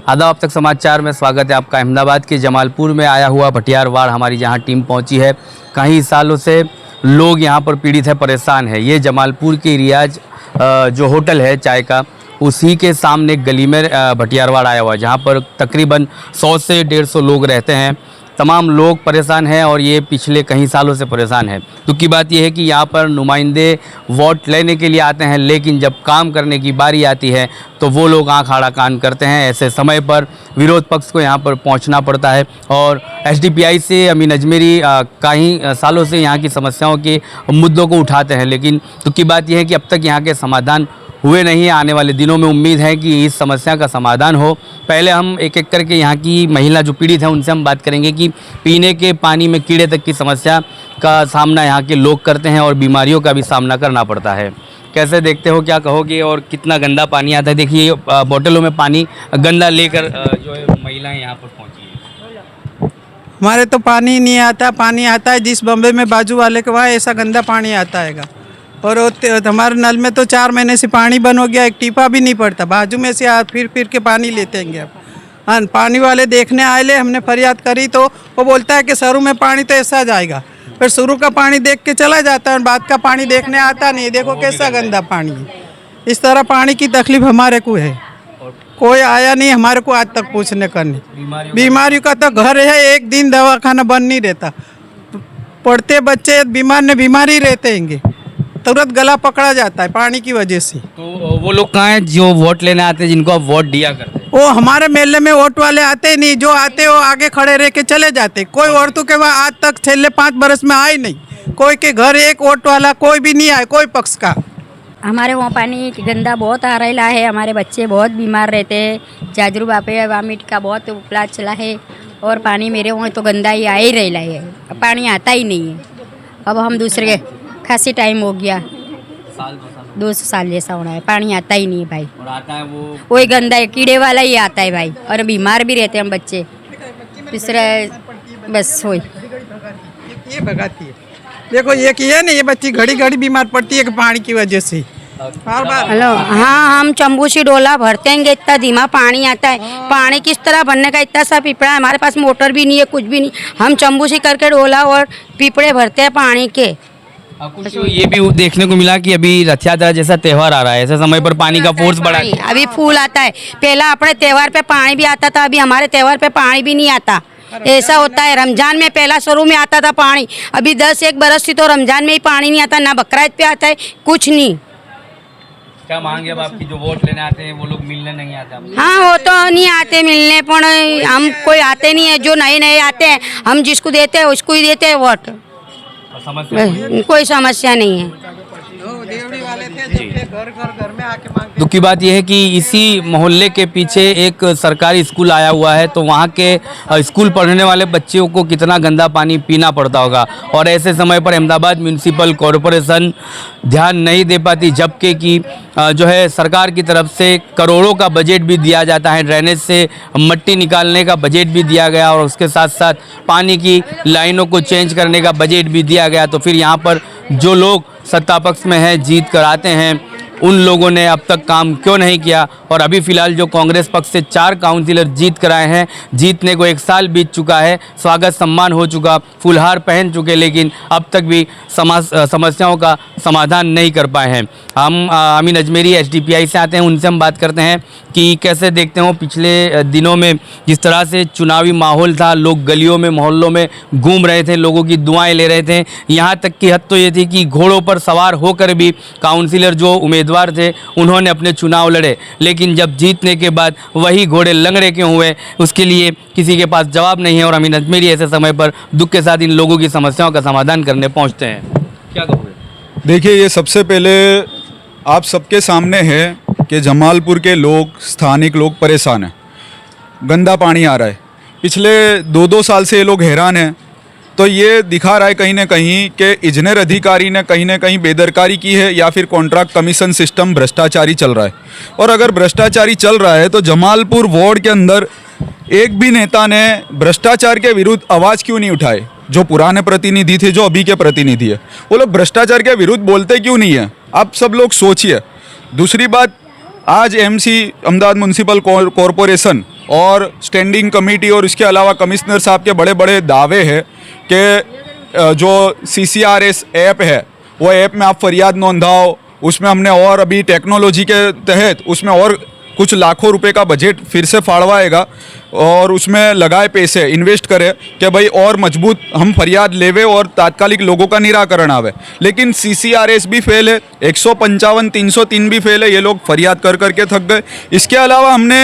आदाब, अब तक समाचार में स्वागत है आपका। अहमदाबाद के जमालपुर में आया हुआ भटियार वार्ड हमारी जहां टीम पहुंची है। कई सालों से लोग यहां पर पीड़ित है, परेशान है। ये जमालपुर के रियाज जो होटल है चाय का, उसी के सामने एक गली में भटियार वार्ड आया हुआ है, जहां पर तकरीबन 100 से 150 लोग रहते हैं। तमाम लोग परेशान हैं और ये पिछले कई सालों से परेशान है। दुख की बात यह है कि यहाँ पर नुमाइंदे वोट लेने के लिए आते हैं, लेकिन जब काम करने की बारी आती है तो वो लोग आँख आड़ा कान करते हैं। ऐसे समय पर विरोध पक्ष को यहाँ पर पहुँचना पड़ता है और एसडीपीआई से अमीन अजमेरी कई सालों से यहाँ की समस्याओं के मुद्दों को उठाते हैं, लेकिन दुख की बात यह है कि अब तक यहाँ के समाधान हुए नहीं। आने वाले दिनों में उम्मीद है कि इस समस्या का समाधान हो। पहले हम एक एक करके यहाँ की महिला जो पीड़ित है उनसे हम बात करेंगे कि पीने के पानी में कीड़े तक की समस्या का सामना यहाँ के लोग करते हैं और बीमारियों का भी सामना करना पड़ता है। कैसे देखते हो, क्या कहोगे और कितना गंदा पानी आता है? देखिए बोतलों में पानी गंदा लेकर जो है महिलाएँ यहाँ पर पहुँची है। हमारे तो पानी नहीं आता, पानी आता है जिस बम्बे में बाजू वाले के वहाँ ऐसा गंदा पानी आता है। और हमारे नल में तो 4 महीने से पानी बंद हो गया, एक टीपा भी नहीं पड़ता। बाजू में से फिर के पानी लेते हैं अब। हाँ, पानी वाले देखने आए ले, हमने फरियाद करी तो वो बोलता है कि शुरू में पानी तो ऐसा जाएगा, फिर शुरू का पानी देख के चला जाता है और बाद का पानी देखने आता नहीं। देखो कैसा गंदा पानी है। इस तरह पानी की तकलीफ हमारे को है, कोई आया नहीं हमारे को आज तक पूछने का नहीं। बीमारियों का तो घर है, एक दिन दवाखाना बंद नहीं रहता। पढ़ते बच्चे बीमार ने बीमारी रहते हैं, तुरंत गला पकड़ा जाता है पानी की वजह से। तो वो लोग कहाँ हैं जो वोट लेने आते हैं, जिनको आप वोट दिया करते हैं? वो हमारे मेले में वोट वाले आते नहीं, जो आते वो आगे खड़े रह के चले जाते। कोई औरतों के वहाँ आज तक छेले 5 बरस में आए नहीं। कोई के घर एक वोट वाला कोई भी नहीं आए, कोई पक्ष का। हमारे वहाँ पानी गंदा बहुत आ रहा है। हमारे बच्चे बहुत बीमार रहते हैं। जाजरू बापे वामिट का बहुत उपला चला है और पानी मेरे वहाँ तो गंदा ही आ ही रहा है, पानी आता ही नहीं है। अब हम दूसरे खासी टाइम हो गया, 2 साल जैसा होना है, पानी आता ही नहीं है भाई। और आता है वो वही गंदा है, कीड़े वाला ही आता है भाई, और बीमार भी रहते हैं हम बच्चे। तीसरा बस वही ये भगाती है। देखो ये कि है ना, ये बच्ची घड़ी घड़ी बीमार पड़ती है कि पानी की वजह से। हेलो, हाँ, हम चंबूसी डोला भरते हैं, इतना धीमा पानी आता है। पानी किस तरह भरने का, इतना सा पिपड़ा है, हमारे पास मोटर भी नहीं है, कुछ भी नहीं। हम चंबूसी करके डोला और पिपड़े भरते हैं पानी के। कुछ ये भी देखने को मिला कि अभी रथ यात्रा जैसा त्यौहार आ रहा है, ऐसे समय पर पानी का फोर्स बढ़ा है। अभी फूल आता है, पहला अपने त्यौहार पे पानी भी आता था, अभी हमारे त्यौहार पे पानी भी नहीं आता। ऐसा होता है। रमजान में पहला शुरू में आता था पानी, अभी 10-1 बरस से तो रमजान में ही पानी नहीं आता, ना बकरीद पे आता है, कुछ नहीं। क्या मांगे अब आपकी? जो वोट लेने आते हैं वो लोग मिलने नहीं आते? हाँ, वो तो नहीं आते मिलने, पर हम कोई आते नहीं है। जो नए आते हैं हम जिसको देते हैं उसको ही देते हैं वोट। कोई समस्या नहीं है। दुख की बात यह है कि इसी मोहल्ले के पीछे एक सरकारी स्कूल आया हुआ है, तो वहाँ के स्कूल पढ़ने वाले बच्चों को कितना गंदा पानी पीना पड़ता होगा। और ऐसे समय पर अहमदाबाद म्यूनिसिपल कॉरपोरेशन ध्यान नहीं दे पाती, जबकि कि जो है सरकार की तरफ से करोड़ों का बजट भी दिया जाता है। ड्रेनेज से मट्टी निकालने का बजट भी दिया गया और उसके साथ साथ पानी की लाइनों को चेंज करने का बजट भी दिया गया। तो फिर यहाँ पर जो लोग सत्ता पक्ष में हैं, जीत कर आते हैं, उन लोगों ने अब तक काम क्यों नहीं किया? और अभी फ़िलहाल जो कांग्रेस पक्ष से 4 काउंसिलर जीत कर आए हैं, जीतने को 1 साल बीत चुका है, स्वागत सम्मान हो चुका, फुलहार पहन चुके, लेकिन अब तक भी समस्याओं का समाधान नहीं कर पाए हैं। हम अमीन अजमेरी एसडीपीआई से आते हैं, उनसे हम बात करते हैं कि कैसे देखते हो पिछले दिनों में जिस तरह से चुनावी माहौल था, लोग गलियों में मोहल्लों में घूम रहे थे, लोगों की दुआएं ले रहे थे। यहाँ तक की हद तो ये थी कि घोड़ों पर सवार होकर भी काउंसिलर जो उम्मीदवार थे उन्होंने अपने चुनाव लड़े, लेकिन जब जीतने के बाद वही घोड़े लंगड़े क्यों हुए, उसके लिए किसी के पास जवाब नहीं है। और अमीन अजमेरी ऐसे समय पर दुख के साथ इन लोगों की समस्याओं का समाधान करने पहुँचते हैं। क्या कहोगे? देखिए, ये सबसे पहले आप सबके सामने है कि जमालपुर के लोग, स्थानिक लोग परेशान हैं। गंदा पानी आ रहा है, पिछले 2-2 साल से ये लोग हैरान हैं। तो ये दिखा रहा है कहीं ना कहीं कि इंजीनियर अधिकारी ने कहीं ना कहीं बेदरकारी की है या फिर कॉन्ट्रैक्ट कमीशन सिस्टम भ्रष्टाचारी चल रहा है। और अगर भ्रष्टाचारी चल रहा है तो जमालपुर वार्ड के अंदर एक भी नेता ने भ्रष्टाचार के विरुद्ध आवाज़ क्यों नहीं उठाए? जो पुराने प्रतिनिधि थे, जो अभी के प्रतिनिधि है, वो लोग भ्रष्टाचार के विरुद्ध बोलते क्यों नहीं है? आप सब लोग सोचिए। दूसरी बात, आज एमसी अहमदाबाद म्यूनिसिपल कॉरपोरेशन और स्टैंडिंग कमेटी और इसके अलावा कमिश्नर साहब के बड़े बड़े दावे हैं कि जो CCRS ऐप है वो ऐप में आप फरियाद नोंधाओ, उसमें हमने और अभी टेक्नोलॉजी के तहत उसमें और कुछ लाखों रुपए का बजट फिर से फाड़वाएगा और उसमें लगाए पैसे इन्वेस्ट करे कि भाई और मजबूत हम फरियाद लेवे और तात्कालिक लोगों का निराकरण आवे। लेकिन CCRS भी फेल है, 155 303 भी फेल है, ये लोग फरियाद कर करके थक गए। इसके अलावा हमने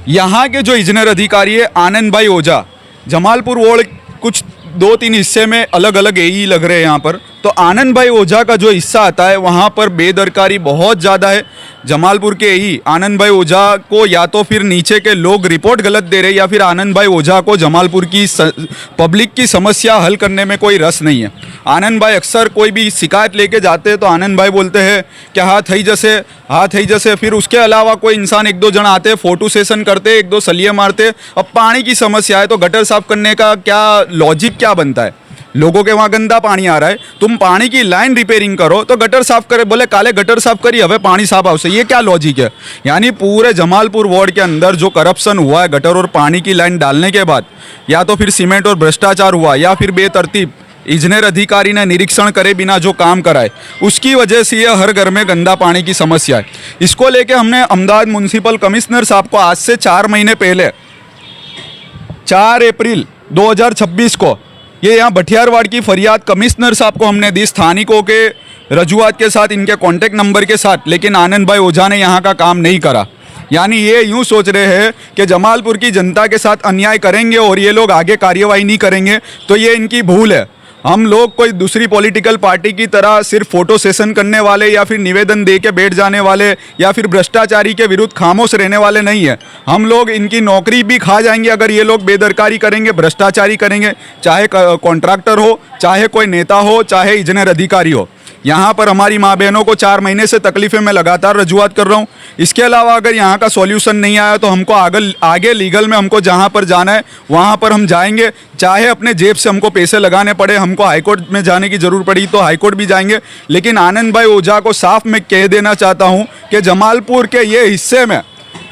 यहाँ के जो इंजीनियर अधिकारी है आनंद भाई ओझा, जमालपुर वार्ड कुछ 2-3 हिस्से में अलग अलग AE लग रहे हैं यहाँ पर, तो आनंद भाई ओझा का जो हिस्सा आता है वहाँ पर बेदरकारी बहुत ज़्यादा है। जमालपुर के AE आनंद भाई ओझा को या तो फिर नीचे के लोग रिपोर्ट गलत दे रहे या फिर आनंद भाई ओझा को जमालपुर की पब्लिक की समस्या हल करने में कोई रस नहीं है। आनंद भाई अक्सर कोई भी शिकायत लेके जाते हैं तो आनंद भाई बोलते हैं कि हाथ है जैसे, फिर उसके अलावा कोई इंसान 1-2 जन आते, फोटो सेशन करते, 1-2 सलिए मारते। अब पानी की समस्या है तो गटर साफ करने का क्या लॉजिक क्या बनता है? लोगों के वहाँ गंदा पानी आ रहा है, तुम पानी की लाइन रिपेयरिंग करो तो गटर साफ करे, बोले काले गटर साफ करिए हमें पानी साफ आवश्य, ये क्या लॉजिक है? यानी पूरे जमालपुर वार्ड के अंदर जो करप्शन हुआ है गटर और पानी की लाइन डालने के बाद, या तो फिर सीमेंट और भ्रष्टाचार हुआ या फिर बेतरतीब इंजीनियर अधिकारी ने निरीक्षण करे बिना जो काम कराए, उसकी वजह से ये हर घर में गंदा पानी की समस्या है। इसको लेके हमने अहमदाबाद म्यूनसिपल कमिश्नर साहब को आज से 4 महीने पहले 4 अप्रैल 2026 को ये यहाँ भटियार वार्ड की फरियाद कमिश्नर साहब को हमने दी, स्थानिकों के रजूआत के साथ, इनके कॉन्टैक्ट नंबर के साथ, लेकिन आनंद भाई ओझा ने यहाँ का काम नहीं करा। यानी ये यूँ सोच रहे हैं कि जमालपुर की जनता के साथ अन्याय करेंगे और ये लोग आगे कार्यवाही नहीं करेंगे, तो ये इनकी भूल है। हम लोग कोई दूसरी पॉलिटिकल पार्टी की तरह सिर्फ फोटो सेशन करने वाले या फिर निवेदन दे के बैठ जाने वाले या फिर भ्रष्टाचारी के विरुद्ध खामोश रहने वाले नहीं है। हम लोग इनकी नौकरी भी खा जाएंगे अगर ये लोग बेदरकारी करेंगे, भ्रष्टाचारी करेंगे, चाहे कॉन्ट्रैक्टर हो, चाहे कोई नेता हो, चाहे इंजीनियर अधिकारी हो। यहाँ पर हमारी माँ बहनों को 4 महीने से तकलीफ़ें मैं लगातार रजूआत कर रहा हूँ। इसके अलावा अगर यहाँ का सॉल्यूशन नहीं आया तो हमको आगे लीगल में हमको जहाँ पर जाना है वहाँ पर हम जाएंगे, चाहे अपने जेब से हमको पैसे लगाने पड़े, हमको हाईकोर्ट में जाने की ज़रूरत पड़ी तो हाईकोर्ट भी जाएंगे। लेकिन आनंद भाई ओझा को साफ मैं कह देना चाहता हूँ कि जमालपुर के ये हिस्से में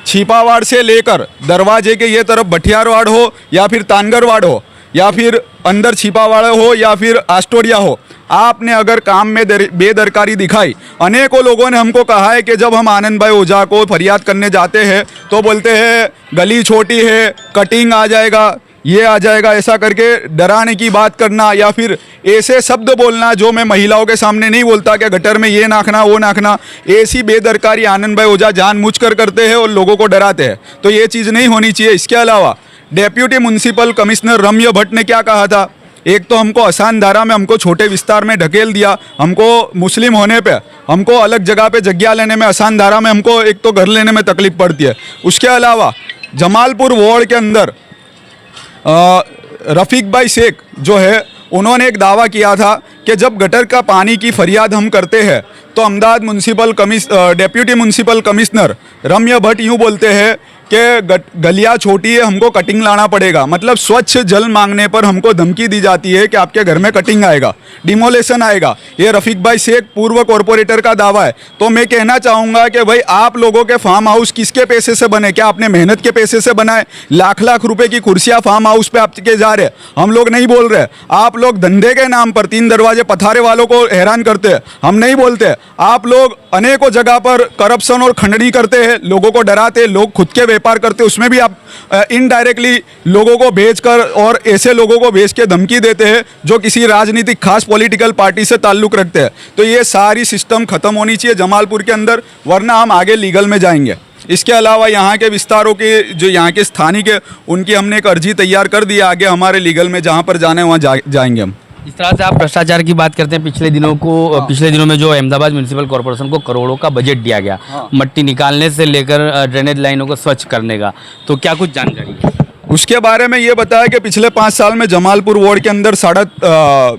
छिपावाड़ से लेकर दरवाजे के ये तरफ भटियार वार्ड हो या फिर तानगर वार्ड हो या फिर अंदर छिपावाड़ हो या फिर आस्टोडिया हो, आपने अगर काम में बेदरकारी दिखाई, अनेकों लोगों ने हमको कहा है कि जब हम आनंद भाई ओझा को फरियाद करने जाते हैं तो बोलते हैं गली छोटी है, कटिंग आ जाएगा, ये आ जाएगा, ऐसा करके डराने की बात करना या फिर ऐसे शब्द बोलना जो मैं महिलाओं के सामने नहीं बोलता कि गटर में ये नाखना वो नाखना, ऐसी बेदरकारी आनंद भाई ओझा जानबूझकर करते हैं और लोगों को डराते हैं, तो ये चीज़ नहीं होनी चाहिए। इसके अलावा डेप्यूटी म्यूनसिपल कमिश्नर रम्य भट्ट ने क्या कहा था, एक तो हमको आसान धारा में हमको छोटे विस्तार में ढकेल दिया, हमको मुस्लिम होने पे हमको अलग जगह पे जगह लेने में, आसान धारा में हमको एक तो घर लेने में तकलीफ पड़ती है। उसके अलावा जमालपुर वार्ड के अंदर रफ़ीक भाई शेख जो है उन्होंने एक दावा किया था कि जब गटर का पानी की फरियाद हम करते हैं तो अहमदाबाद डेप्यूटी म्यूनसिपल कमिश्नर रम्य भट्ट यूँ बोलते हैं कि गलियाँ छोटी है, हमको कटिंग लाना पड़ेगा। मतलब स्वच्छ जल मांगने पर हमको धमकी दी जाती है कि आपके घर में कटिंग आएगा, डिमोलेशन आएगा। ये रफ़ीक भाई शेख पूर्व कॉरपोरेटर का दावा है। तो मैं कहना चाहूँगा कि भाई आप लोगों के फार्म हाउस किसके पैसे से बने? क्या आपने मेहनत के पैसे से बनाए? लाख रुपए की कुर्सियाँ फार्म हाउस पे आपके जा रहे, हम लोग नहीं बोल रहे। आप लोग धंधे के नाम पर 3 दरवाजे पथारे वालों को हैरान करते हैं, हम नहीं बोलते। आप लोग अनेकों जगह पर करप्शन और खंडनी करते हैं, लोगों को डराते, लोग खुद के व्यापार करते, उसमें भी आप इनडायरेक्टली लोगों को भेजकर और ऐसे लोगों को भेज के धमकी देते हैं जो किसी राजनीतिक खास पॉलिटिकल पार्टी से ताल्लुक़ रखते हैं। तो ये सारी सिस्टम ख़त्म होनी चाहिए जमालपुर के अंदर, वरना हम आगे लीगल में जाएंगे। इसके अलावा यहाँ के विस्तारों के जो यहाँ के स्थानिक है उनकी हमने एक अर्जी तैयार कर दी है, आगे हमारे लीगल में जहाँ पर जाना है वहाँ जाएंगे हम। इस तरह से आप भ्रष्टाचार की बात करते हैं, पिछले दिनों में जो अहमदाबाद म्यूनसिपल कॉर्पोरेशन को करोड़ों का बजट दिया गया, मट्टी निकालने से लेकर ड्रेनेज लाइनों को स्वच्छ करने का, तो क्या कुछ जानकारी है? उसके बारे में ये बताया कि पिछले 5 साल में जमालपुर वार्ड के अंदर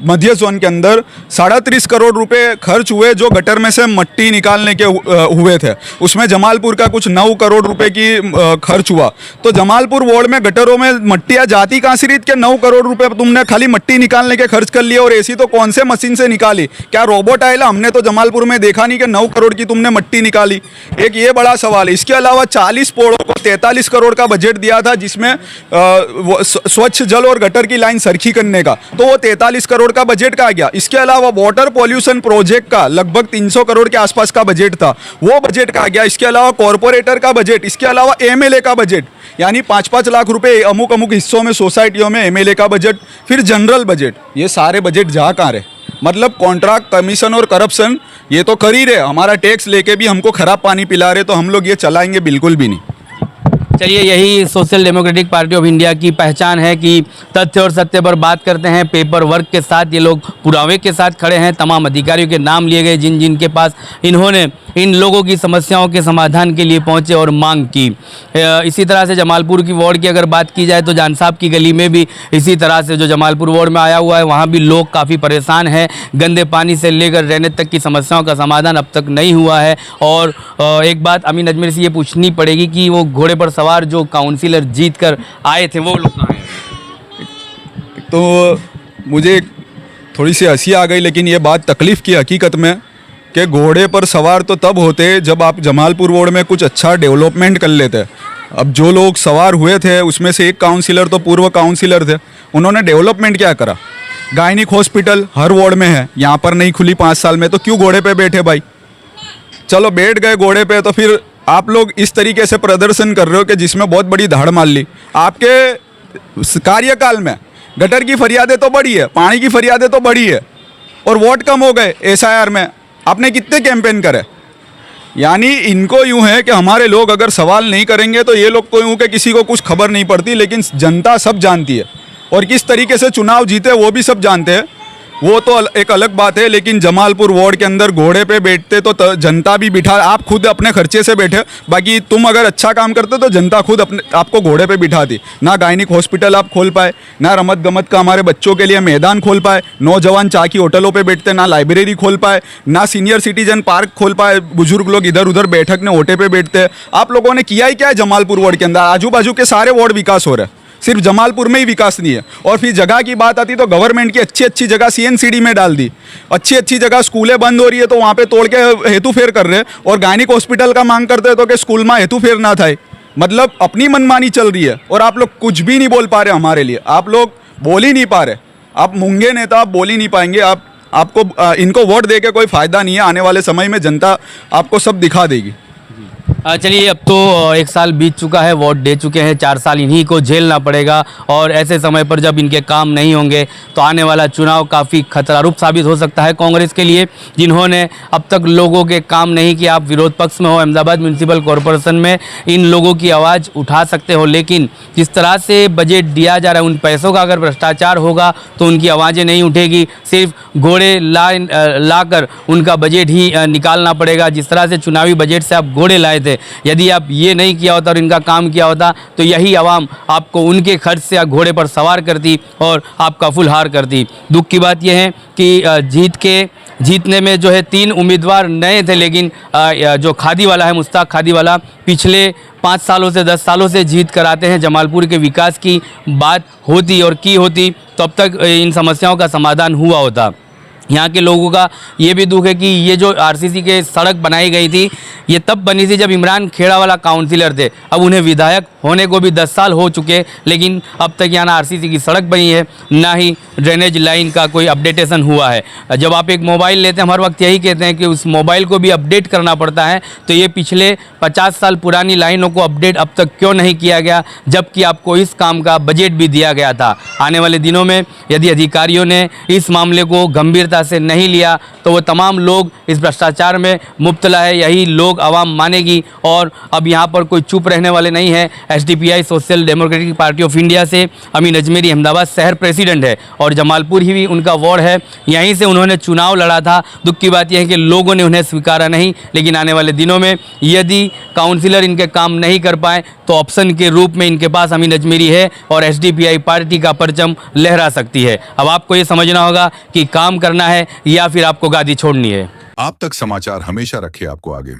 मध्य जोन के अंदर 37.5 करोड़ रुपए खर्च हुए जो गटर में से मट्टी निकालने के हुए थे। उसमें जमालपुर का कुछ 9 करोड़ रुपए की खर्च हुआ। तो जमालपुर वार्ड में गटरों में मट्टियाँ जाती कहाँ से रीत के 9 करोड़ रुपए तुमने खाली मट्टी निकालने के खर्च कर लिए, और ऐसी तो कौन से मशीन से निकाली? क्या रोबोट आएला? हमने तो जमालपुर में देखा नहीं कि 9 करोड़ की तुमने मट्टी निकाली। एक ये बड़ा सवाल है। इसके अलावा 40 पोड़ों को 43 करोड़ का बजट दिया था, जिसमें स्वच्छ जल और गटर की लाइन सरखी करने का, तो वो 43 करोड़ का बजट कहाँ गया? इसके अलावा वाटर पॉल्यूशन प्रोजेक्ट का लगभग 300 करोड़ के आसपास का बजट था, वो बजट कहाँ गया? इसके अलावा कॉरपोरेटर का बजट, इसके अलावा एमएलए का बजट, यानी 5-5 लाख रुपए अमुक अमुक हिस्सों में सोसाइटियों में एमएलए का बजट, फिर जनरल बजट, ये सारे बजट जा कहाँ रहे? मतलब कॉन्ट्रैक्ट, कमीशन और करप्शन ये तो कर ही रहे। हमारा टैक्स लेके भी हमको खराब पानी पिला रहे, तो हम लोग ये चलाएंगे बिल्कुल भी नहीं। चलिए, यही social democratic party of India की पहचान है कि तथ्य और सत्य पर बात करते हैं। पेपर वर्क के साथ ये लोग पुरावे के साथ खड़े हैं। तमाम अधिकारियों के नाम लिए गए जिन जिन के पास इन्होंने इन लोगों की समस्याओं के समाधान के लिए पहुंचे और मांग की। इसी तरह से जमालपुर की वार्ड की अगर बात की जाए तो जान साहब की गली में भी इसी तरह से जो जमालपुर वार्ड में आया हुआ है, वहाँ भी लोग काफ़ी परेशान हैं। गंदे पानी से लेकर रहने तक की समस्याओं का समाधान अब तक नहीं हुआ है। और एक बात अमीन अजमेर से ये पूछनी पड़ेगी कि वो घोड़े पर सवार जो काउंसिलर जीत कर आए थे वो लोग कहाँ हैं? तो मुझे थोड़ी सी हंसी आ गई, लेकिन ये बात तकलीफ़ की हकीकत में कि घोड़े पर सवार तो तब होते जब आप जमालपुर वार्ड में कुछ अच्छा डेवलपमेंट कर लेते। अब जो लोग सवार हुए थे उसमें से एक काउंसिलर तो पूर्व काउंसिलर थे, उन्होंने डेवलपमेंट क्या करा? गायनिक हॉस्पिटल हर वार्ड में है, यहाँ पर नहीं खुली 5 साल में, तो क्यों घोड़े पे बैठे भाई? चलो बैठ गए घोड़े पे, तो फिर आप लोग इस तरीके से प्रदर्शन कर रहे हो कि जिसमें बहुत बड़ी धाड़ मार ली। आपके कार्यकाल में गटर की फरियादें तो बढ़ी है, पानी की फरियादें तो बढ़ी है, और वोट कम हो गए। एसआईआर में आपने कितने कैंपेन करे? यानी इनको यूं है कि हमारे लोग अगर सवाल नहीं करेंगे तो ये लोग को यूं कि किसी को कुछ खबर नहीं पड़ती, लेकिन जनता सब जानती है, और किस तरीके से चुनाव जीते वो भी सब जानते हैं। वो तो एक अलग बात है, लेकिन जमालपुर वार्ड के अंदर घोड़े पे बैठते तो जनता भी बिठा, आप खुद अपने खर्चे से बैठे, बाकी तुम अगर अच्छा काम करते तो जनता खुद आपको घोड़े पे बिठाती। ना गायनिक हॉस्पिटल आप खोल पाए, ना रमत गमत का हमारे बच्चों के लिए मैदान खोल पाए, नौजवान चाय की होटलों पे बैठते, ना लाइब्रेरी खोल पाए, ना सीनियर सिटीजन पार्क खोल पाए, बुजुर्ग लोग इधर उधर बैठक ने ओटे पे बैठते। आप लोगों ने किया ही क्या है जमालपुर वार्ड के अंदर? आजू बाजू के सारे वार्ड विकास हो रहे हैं, सिर्फ जमालपुर में ही विकास नहीं है। और फिर जगह की बात आती तो गवर्नमेंट की अच्छी अच्छी जगह सीएनसीडी में डाल दी, अच्छी अच्छी जगह स्कूलें बंद हो रही है तो वहाँ पे तोड़ के हेतु फेर कर रहे, और गायनिक हॉस्पिटल का मांग करते तो कि स्कूल में हेतु फेर ना था। मतलब अपनी मनमानी चल रही है, और आप लोग कुछ भी नहीं बोल पा रहे हमारे लिए। आप लोग बोल ही नहीं पा रहे, आप मूंगे नेता, आप बोल ही नहीं पाएंगे। आपको इनको वोट दे के कोई फ़ायदा नहीं है। आने वाले समय में जनता आपको सब दिखा देगी। चलिए, अब तो 1 साल बीत चुका है, वोट दे चुके हैं, 4 साल इन्हीं को झेलना पड़ेगा। और ऐसे समय पर जब इनके काम नहीं होंगे तो आने वाला चुनाव काफ़ी खतरारूप साबित हो सकता है कांग्रेस के लिए, जिन्होंने अब तक लोगों के काम नहीं किया। आप विरोध पक्ष में हो, अहमदाबाद म्यूनसिपल कॉरपोरेशन में इन लोगों की आवाज़ उठा सकते हो, लेकिन जिस तरह से बजट दिया जा रहा है, उन पैसों का अगर भ्रष्टाचार होगा तो उनकी आवाज़ें नहीं उठेगी। सिर्फ घोड़े ला कर उनका बजट ही निकालना पड़ेगा। जिस तरह से चुनावी बजट से आप घोड़े लाए थे, यदि आप ये नहीं किया होता और इनका काम किया होता तो यही आवाम आपको उनके खर्च से घोड़े पर सवार करती और आपका फुलहार करती। दुख की बात यह है कि जीतने में जो है 3 उम्मीदवार नए थे, लेकिन जो खादी वाला है, मुश्ताक खादी वाला, पिछले 5 सालों से 10 सालों से जीत कर आते हैं। जमालपुर के विकास की बात होती और की होती तो अब तक इन समस्याओं का समाधान हुआ होता। यहाँ के लोगों का ये भी दुख है कि ये जो आरसीसी के सड़क बनाई गई थी, ये तब बनी थी जब इमरान खेड़ा वाला काउंसिलर थे। अब उन्हें विधायक होने को भी 10 साल हो चुके, लेकिन अब तक यहाँ ना आरसीसी की सड़क बनी है, ना ही ड्रेनेज लाइन का कोई अपडेटेशन हुआ है। जब आप एक मोबाइल लेते हैं, हम हर वक्त यही कहते हैं कि उस मोबाइल को भी अपडेट करना पड़ता है, तो ये पिछले 50 साल पुरानी लाइनों को अपडेट अब तक क्यों नहीं किया गया, जबकि आपको इस काम का बजट भी दिया गया था। आने वाले दिनों में यदि अधिकारियों ने इस मामले को गंभीरता से नहीं लिया तो वो तमाम लोग इस भ्रष्टाचार में मुब्तला है, यही लोग आवाम मानेगी। और अब यहाँ पर कोई चुप रहने वाले नहीं है। SDPI social democratic party of India से अमीन अजमेरी अहमदाबाद शहर प्रेसिडेंट है और जमालपुर ही भी उनका वार्ड है, यहीं से उन्होंने चुनाव लड़ा था। दुख की बात यह है कि लोगों ने उन्हें स्वीकारा नहीं, लेकिन आने वाले दिनों में यदि काउंसिलर इनके काम नहीं कर पाए तो ऑप्शन के रूप में इनके पास अमीन अजमेरी है और SDPI पार्टी का परचम लहरा सकती है। अब आपको ये समझना होगा कि काम करना है या फिर आपको गादी छोड़नी है। आप तक समाचार हमेशा रखे आपको आगे।